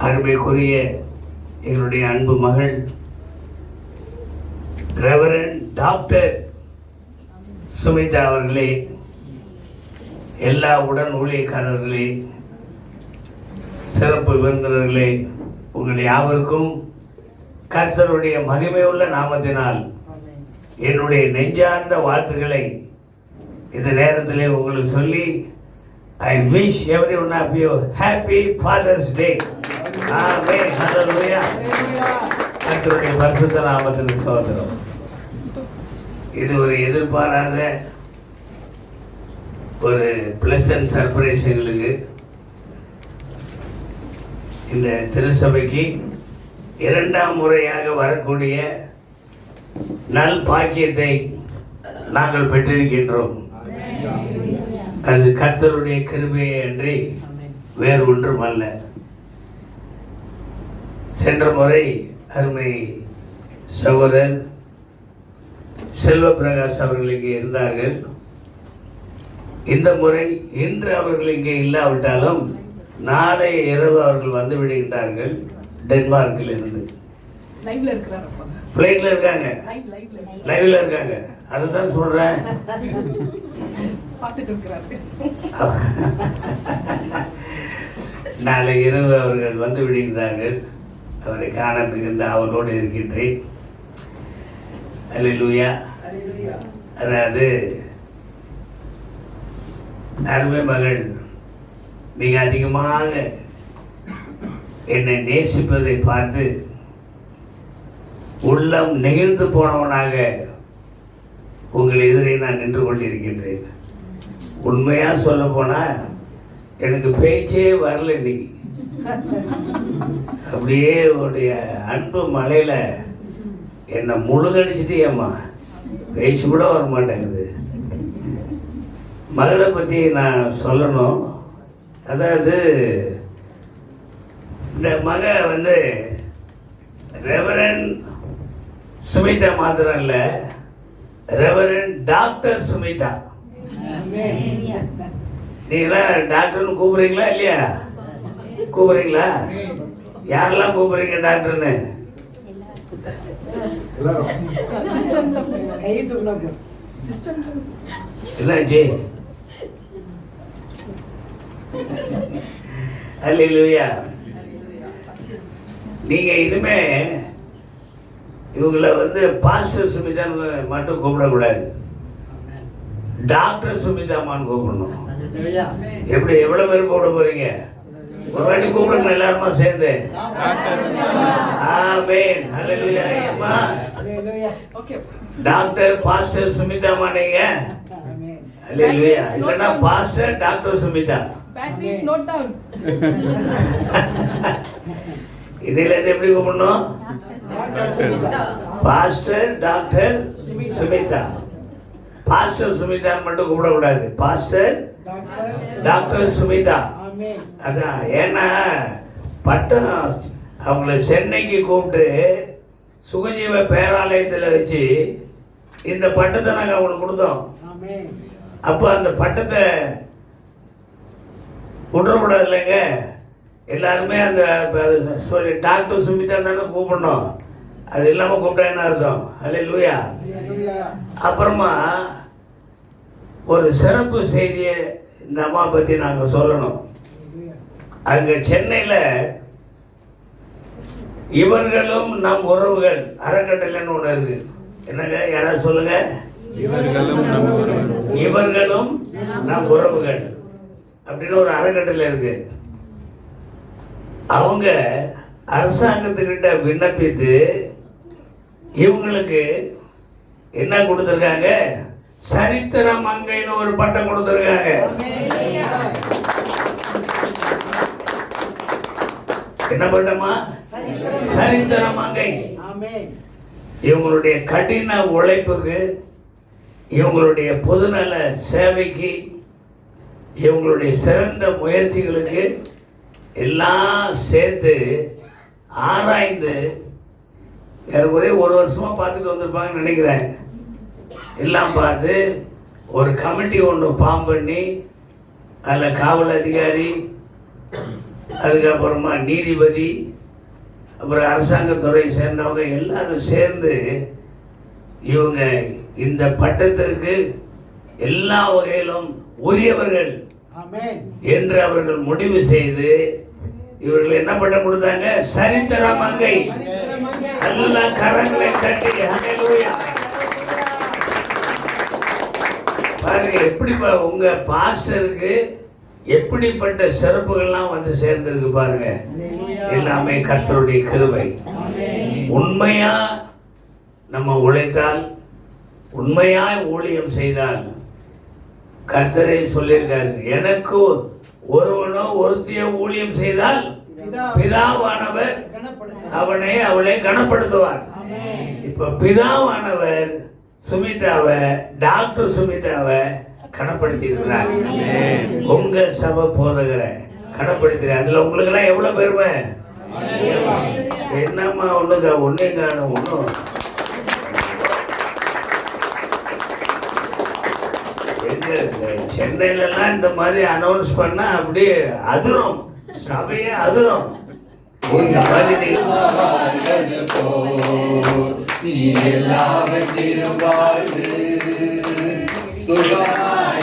அருமைக்குரிய எங்களுடைய அன்பு மகள் ரெவரண்ட் டாக்டர் சுமிதா அவர்களே, எல்லா உடன் ஊழியக்காரர்களே, சிறப்பு விருந்தினர்களே, உங்கள் யாவருக்கும் கர்த்தருடைய மகிமையுள்ள நாமத்தினால் என்னுடைய நெஞ்சார்ந்த வாழ்த்துக்களை இந்த நேரத்திலே உங்களுக்கு சொல்லி, I wish every one of you happy Father's Day. Amen. Hallelujah. கர்த்தருடைய பரிசுத்த நாமத்திற்கு ஸ்தோத்திரம். இது ஒரு எதிர்பாராத ஒரு பிளசன்ட் சர்ப்ரைஸ் எங்களுக்கு. இந்த திருச்சபைக்கு இரண்டாம் முறையாக வரக்கூடிய நல் பாக்கியத்தை நாங்கள் பெற்றிருக்கின்றோம். அது கர்த்தருடைய கிருபையை அன்றி வேறு ஒன்றும் அல்ல. சென்ற முறை அருமை சகோதரர் செல்வ பிரகாஷ் அவர்கள் இங்கே இருந்தார்கள். இந்த முறை இன்று அவர்கள் இங்கே இல்லாவிட்டாலும் நாளைய இரவு அவர்கள் வந்து விடுகின்றார்கள். டென்மார்க்கில் இருந்து ஃப்ளைட்ல இருக்காங்க, லைவ்ல இருக்காங்க. அதுதான் சொல்றேன். நாளை இரவு அவர்கள் வந்து விடுகின்றார்கள். அவரை காண மிகுந்த அவரோடு இருக்கின்றேன். அல்லேலூயா. அதாவது அருமை மகள் மிக அதிகமாக என்னை நேசிப்பதை பார்த்து உள்ளம் நெகிழ்ந்து போனவனாக உங்கள் எதிரே நான் நின்று கொண்டிருக்கின்றேன். உண்மையாக சொல்ல போனால் எனக்கு பேச்சே வரல இன்னைக்கு. அப்படியே உடைய அன்பு மலையில் என்னை முழுகடிச்சிட்டேம்மா, பேச்சு கூட வர மாட்டேங்குது. மகளை பற்றி நான் சொல்லணும். அதாவது இந்த மக வந்து ரெவரண்ட் சுமிதா மாத்திரம் இல்லை, ரெவரண்ட் டாக்டர் சுமிதா. நீங்களாம் டாக்டர்னு கூப்பிடுறீங்களா இல்லையா? கூப்பிடுறீங்களா? யாரெல்லாம் கூப்பிடுறீங்க டாக்டர்னு? என்னாச்சு? அல்லேலூயா. நீங்க இனிமே இவங்களை வந்து பாஸ்டர் சுமிதான்னு மட்டும் கூப்பிடக்கூடாது, டாக்டர் சுமிதாமான்னு கூப்பிடணும். எப்படி எவ்வளவு பேர் கூப்பிட போறீங்க? ஒரு வாட்டி கூப்பிடுங்க எல்லாருமா சேர்ந்து. ஆமென். ஹல்லேலூயா. அம்மா டாக்டர் பாஸ்டர் சுமிதாமா நீங்க. ஹல்லேலூயா. இல்லனா pastor doctor Sumitha. Battery is not down. இதில எப்படி கூப்பிடணும்? Pastor doctor Sumitha. Pastor Sumitha மட்டும் கூப்பிடக்கூடாது, பாஸ்டர் டாக்டர் சுமிதா. அதான் ஏன்னா பட்டம் அவங்கள சென்னைக்கு கூப்பிட்டு சுகஜீவ பேராலயத்தில் வச்சு இந்த பட்டத்தை நாங்கள் அவங்களுக்கு கொடுத்தோம். அப்போ அந்த பட்டத்தை விட்டுறக்கூடாது இல்லைங்க. எல்லாருமே அந்த சொல்லி டாக்டர் சுமிதா தானே கூப்பிடணும். அது இல்லாமல் கூப்பிட்டா என்ன அர்த்தம்? அல்லேலூயா. அப்புறமா ஒரு சிறப்பு செய்தியை இந்த அம்மா பற்றி நாங்கள் சொல்லணும். அங்கே சென்னையில் இவர்களும் நம் உறவுகள் அறக்கட்டளைன்னு ஒன்று இருக்கு. என்னங்க யாராவது சொல்லுங்க? இவர்களும் நம் உறவுகள் அப்படின்னு ஒரு அறக்கட்டளை இருக்கு. அவங்க அரசாங்கத்துக்கிட்ட விண்ணப்பித்து இவங்களுக்கு என்ன கொடுத்துருக்காங்க? சரித்திர மங்கைன்னு ஒரு பட்டம் கொடுத்துருக்காங்க. என்ன பட்டமா? சரித்திர மங்கை. இவங்களுடைய கடின உழைப்புக்கு, இவங்களுடைய பொதுநல சேவைக்கு, இவங்களுடைய சிறந்த முயற்சிகளுக்கு எல்லாம் சேர்த்து ஆராய்ந்து ஒரே ஒரு வருஷமாக பார்த்துட்டு வந்திருப்பாங்கன்னு நினைக்கிறேன். எல்லாம் பார்த்து ஒரு கமிட்டி ஒன்று ஃபார்ம் பண்ணி அதில் காவல் அதிகாரி, அதுக்கப்புறமா நீதிபதி, அப்புறம் அரசாங்கத்துறை சேர்ந்தவங்க எல்லாரும் சேர்ந்து இவங்க இந்த பட்டத்திற்கு எல்லா வகையிலும் உரியவர்கள் என்று அவர்கள் முடிவு செய்து இவர்கள் என்ன பண்ண கொடுத்தாங்க? சரித்திர மங்கை. நல்ல கரங்களை தட்டி ஹல்லேலூயா. பாருங்க எப்படி உங்க பாஸ்டருக்கு எப்படிப்பட்ட சிறப்புகள்லாம் வந்து சேர்ந்திருக்கு பாருங்க. எல்லாமே கர்த்தருடைய கிருபை. உண்மையா நம்ம உழைத்தால், உண்மையாய் ஊழியம் செய்தால், கர்த்தரை சொல்லியிருக்காரு, எனக்கு ஒருவனோ ஒருத்தியோ ஊழியம் செய்தால் பிதாவானவர் அவளை கனப்படுத்துவார். இப்ப பிதாவானவர் சுமிதாவை, டாக்டர் சுமிதாவை கனப்படுத்தி இருக்கிறார். உங்க சபை போதகரை கனப்படுத்துற, அதுல உங்களுக்கு எல்லாம் எவ்வளவு பெருமை. என்னம்மா ஒன்னையும் காணும். ஒன்றும் சென்னையிலாம் இந்த மாதிரி அனௌன்ஸ் பண்ணா அப்படியே அதிரும், சபையே அதிரும். சுகமாய்